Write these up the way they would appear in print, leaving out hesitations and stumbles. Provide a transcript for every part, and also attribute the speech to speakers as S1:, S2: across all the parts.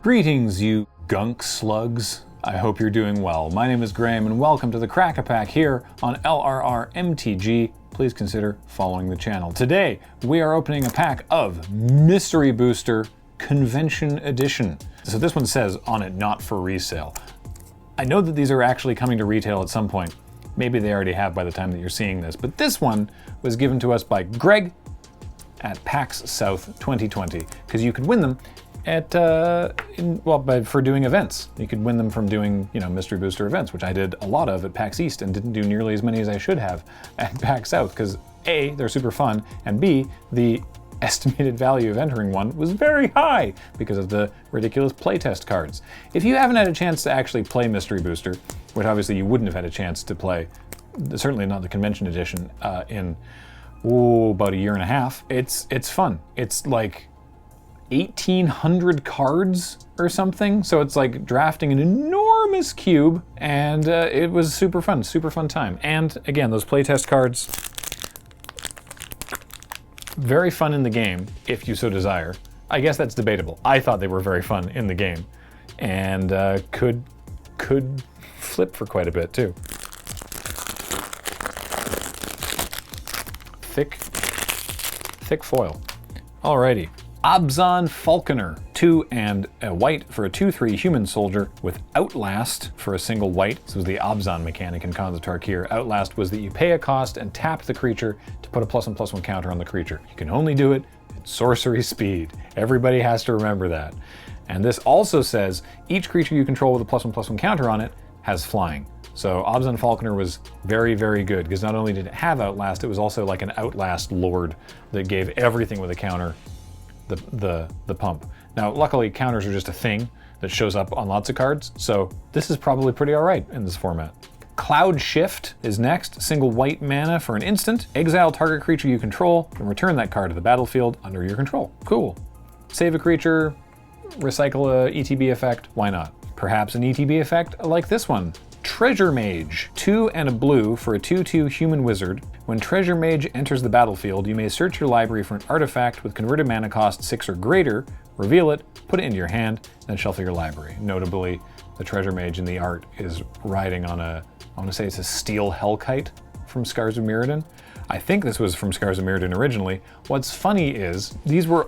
S1: Greetings, you gunk slugs. I hope you're doing well. My name is Graham and welcome to the Crack-A-Pack here on LRRMTG. Please consider following the channel. Today, we are opening a pack of Mystery Booster Convention Edition. So this one says on it, not for resale. I know that these are actually coming to retail at some point. Maybe they already have by the time that you're seeing this, but this one was given to us by Greg at PAX South 2020, because you could win them at for doing events. You could win them from doing, mystery booster events, which I did a lot of at PAX East and didn't do nearly as many as I should have at PAX South, because A, they're super fun, and B, the estimated value of entering one was very high because of the ridiculous playtest cards. If you haven't had a chance to actually play Mystery Booster, which obviously you wouldn't have had a chance to play, certainly not the convention edition, in about a year and a half, it's fun. It's like 1,800 cards or something, so it's like drafting an enormous cube, and it was super fun time. And again, those playtest cards, very fun in the game, if you so desire. I guess that's debatable. I thought they were very fun in the game, and could flip for quite a bit too. Thick foil. Alrighty. Abzan Falconer, 2 and a white for a 2/3 human soldier with Outlast for a single white. This was the Abzan mechanic in Khans of Tarkir. Outlast was that you pay a cost and tap the creature to put a +1/+1 counter on the creature. You can only do it at sorcery speed. Everybody has to remember that. And this also says each creature you control with a +1/+1 counter on it has flying. So Abzan Falconer was very, very good, because not only did it have Outlast, it was also like an Outlast Lord that gave everything with a counter the pump. Now, luckily, counters are just a thing that shows up on lots of cards, so this is probably pretty all right in this format. Cloud Shift is next. Single white mana for an instant. Exile target creature you control and return that card to the battlefield under your control. Cool. Save a creature, recycle a ETB effect, why not? Perhaps an ETB effect like this one. Treasure Mage, 2 and a blue for a 2/2 human wizard. When Treasure Mage enters the battlefield, you may search your library for an artifact with converted mana cost 6 or greater, reveal it, put it into your hand, then shuffle your library. Notably, the Treasure Mage in the art is riding on I want to say it's a steel Hellkite from Scars of Mirrodin. I think this was from Scars of Mirrodin originally. What's funny is, these were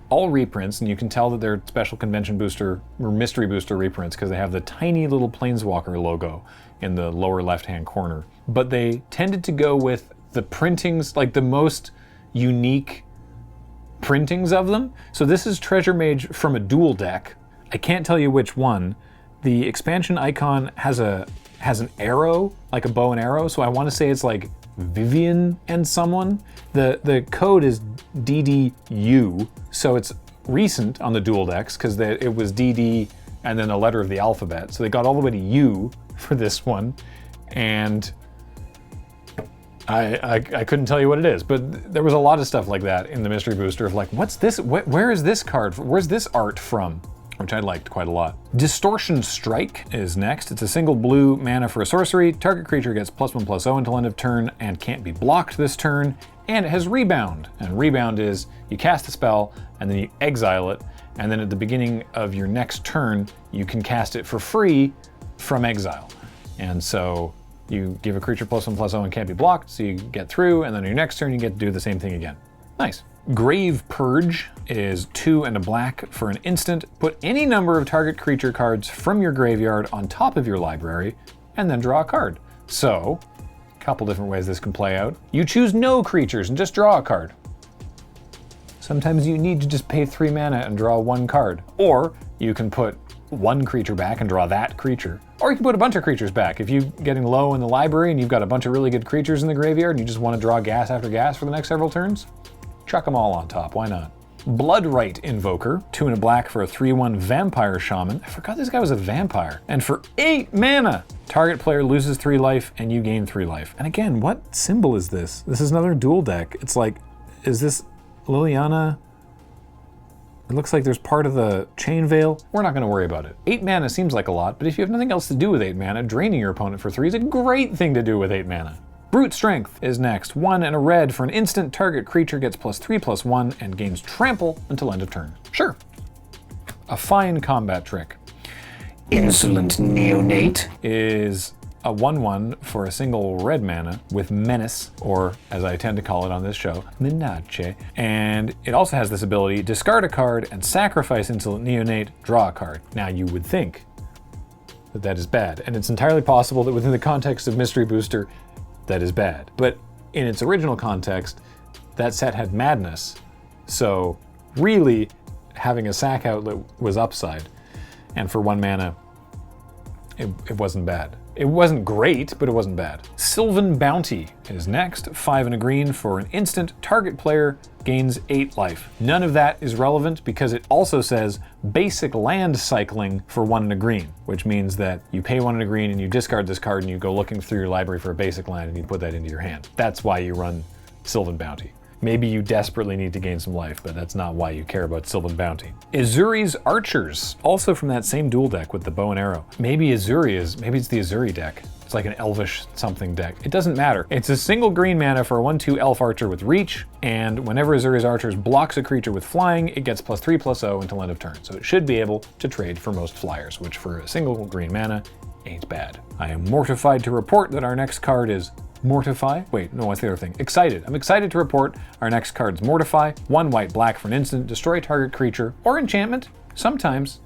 S1: all reprints, and you can tell that they're special convention booster or mystery booster reprints because they have the tiny little Planeswalker logo in the lower left-hand corner. But they tended to go with the printings, like the most unique printings of them. So this is Treasure Mage from a dual deck. I can't tell you which one. The expansion icon has an arrow, like a bow and arrow, so I want to say it's like Vivian and someone. The code is DDU, so it's recent on the dual decks because it was DD and then a letter of the alphabet. So they got all the way to U for this one, and I couldn't tell you what it is, but there was a lot of stuff like that in the Mystery Booster of like, what's this? Where is this card? Where's this art from? Which I liked quite a lot. Distortion Strike is next. It's a single blue mana for a sorcery. Target creature gets +1/+0 until end of turn and can't be blocked this turn. And it has Rebound. And Rebound is you cast a spell and then you exile it. And then at the beginning of your next turn, you can cast it for free from exile. And so you give a creature +1/+0 and can't be blocked, so you get through, and then your next turn you get to do the same thing again. Nice. Grave Purge is 2 and a black for an instant. Put any number of target creature cards from your graveyard on top of your library, and then draw a card. So, a couple different ways this can play out. You choose no creatures and just draw a card. Sometimes you need to just pay 3 mana and draw 1 card. Or you can put 1 creature back and draw that creature. Or you can put a bunch of creatures back. If you're getting low in the library and you've got a bunch of really good creatures in the graveyard and you just want to draw gas after gas for the next several turns, chuck them all on top, why not? Bloodrite Invoker, 2 and a black for a 3/1 Vampire Shaman. I forgot this guy was a vampire. And for 8 mana, target player loses 3 life and you gain 3 life. And again, what symbol is this? This is another dual deck. It's like, is this Liliana? It looks like there's part of the Chain Veil. We're not going to worry about it. 8 mana seems like a lot, but if you have nothing else to do with 8 mana, draining your opponent for 3 is a great thing to do with 8 mana. Brute Strength is next. 1 and a red for an instant. Target creature gets +3/+1 and gains trample until end of turn. Sure. a fine combat trick.
S2: Insolent neonate
S1: Is a 1/1 for a single red mana with Menace, or as I tend to call it on this show, Menace. And it also has this ability, discard a card and sacrifice Insolent Neonate, draw a card. Now you would think that that is bad, and it's entirely possible that within the context of Mystery Booster, that is bad. But in its original context, that set had Madness, so really having a sack outlet was upside. And for 1 mana, it wasn't bad. It wasn't great, but it wasn't bad. Sylvan Bounty is next. 5 and a green for an instant. Target player gains 8 life. None of that is relevant because it also says basic land cycling for 1 and a green, which means that you pay 1 and a green and you discard this card and you go looking through your library for a basic land and you put that into your hand. That's why you run Sylvan Bounty. Maybe you desperately need to gain some life, but that's not why you care about Sylvan Bounty. Azuri's Archers, also from that same dual deck with the bow and arrow. Maybe it's the Azuri deck. It's like an elvish something deck. It doesn't matter. It's a single green mana for a 1/2 elf archer with reach, and whenever Azuri's Archers blocks a creature with flying, it gets +3/+0 until end of turn. So it should be able to trade for most flyers, which for a single green mana ain't bad. I am mortified to report that our next card is Mortify. Wait, no, what's the other thing? Excited. I'm excited to report our next card is Mortify. 1 white, black for an instant. Destroy target creature or enchantment. Sometimes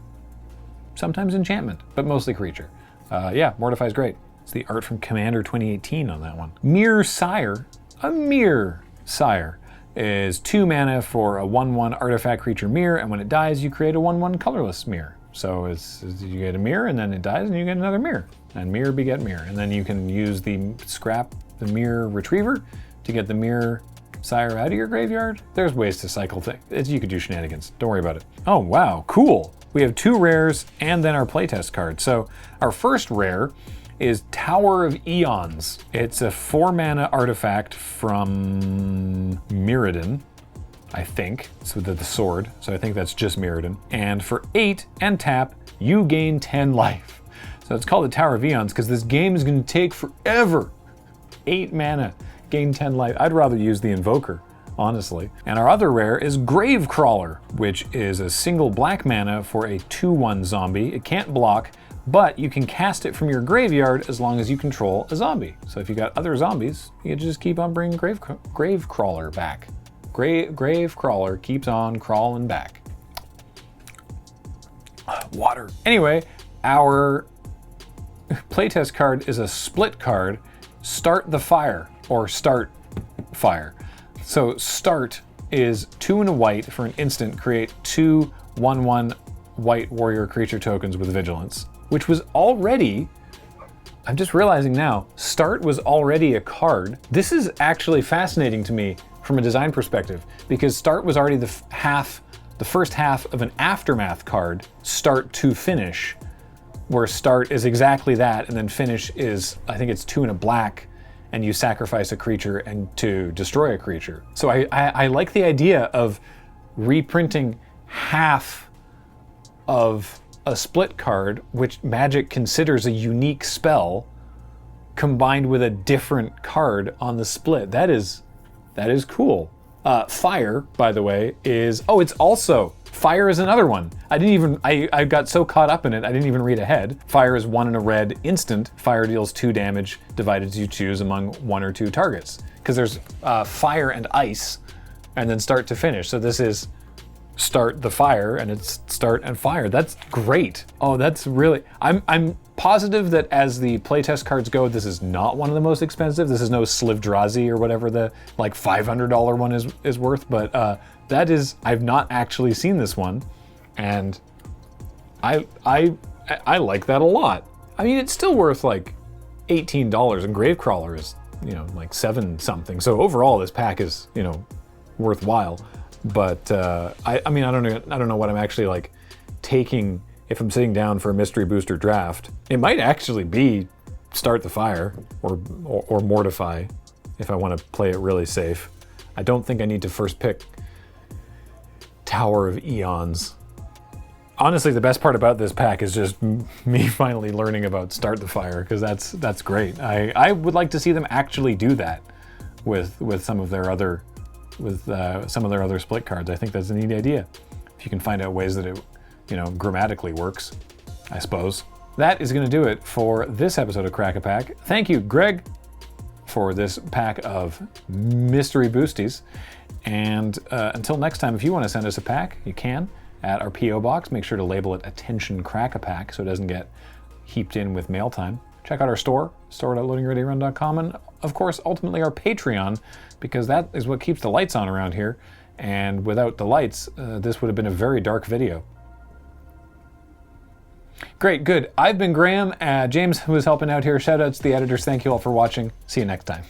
S1: enchantment, but mostly creature. Yeah, Mortify is great. It's the art from Commander 2018 on that one. Mere Sire. A Mere Sire is 2 mana for a 1/1 artifact creature mirror, and when it dies, you create a 1/1 colorless mirror. So you get a mirror, and then it dies, and you get another mirror. And mirror beget mirror. And then you can use the mirror retriever to get the Mere Sire out of your graveyard. There's ways to cycle things. You could do shenanigans. Don't worry about it. Oh, wow, cool. We have 2 rares and then our playtest card. So our first rare is Tower of Eons. It's a 4 mana artifact from Mirrodin, I think. It's with the sword, so I think that's just Mirrodin. And for 8 and tap, you gain 10 life. So it's called the Tower of Eons because this game is going to take forever. 8 mana, gain 10 life. I'd rather use the Invoker, honestly. And our other rare is Gravecrawler, which is a single black mana for a 2/1 zombie. It can't block, but you can cast it from your graveyard as long as you control a zombie. So if you got other zombies, you can just keep on bringing Gravecrawler back. Gravecrawler keeps on crawling back. Water. Anyway, our playtest card is a split card, Start the Fire, or Start Fire. So Start is 2 and a white for an instant, create 2 1/1 white warrior creature tokens with vigilance, which was already, I'm just realizing now, Start was already a card. This is actually fascinating to me from a design perspective, because Start was already the first half of an Aftermath card, Start to Finish, where Start is exactly that, and then Finish is, I think it's 2 and a black, and you sacrifice a creature and to destroy a creature. So I like the idea of reprinting half of a split card, which Magic considers a unique spell, combined with a different card on the split. That is cool. Fire, by the way, is, it's also, Fire is another one. I got so caught up in it, I didn't even read ahead. Fire is 1 and a red instant. Fire deals 2 damage, divided as you choose among 1 or 2 targets. Because there's fire and ice, and then Start to Finish. So this is Start the Fire, and it's Start and Fire. That's great. Oh, that's really, I'm positive that as the playtest cards go, this is not one of the most expensive. This is no Slivdrazi or whatever the like $500 one is worth, but that is, I've not actually seen this one, and I like that a lot. I mean, it's still worth like $18, and Gravecrawler is, like 7 something. So overall, this pack is, worthwhile. But I mean, I don't know what I'm actually like taking if I'm sitting down for a mystery booster draft. It might actually be Start the Fire or Mortify if I want to play it really safe. I don't think I need to first pick Tower of Eons. Honestly, the best part about this pack is just me finally learning about Start the Fire, because that's great. I would like to see them actually do that with some of their other split cards. I think that's a neat idea. If you can find out ways that grammatically works, I suppose. That is going to do it for this episode of Crack-A-Pack. Thank you, Greg, for this pack of mystery boosties. And until next time, if you want to send us a pack, you can at our P.O. Box. Make sure to label it Attention Crack-A-Pack so it doesn't get heaped in with mail time. Check out our store.loadingreadyrun.com, and of course, ultimately our Patreon, because that is what keeps the lights on around here. And without the lights, this would have been a very dark video. Great, good. I've been Graham. James, who is helping out here. Shout outs to the editors. Thank you all for watching. See you next time.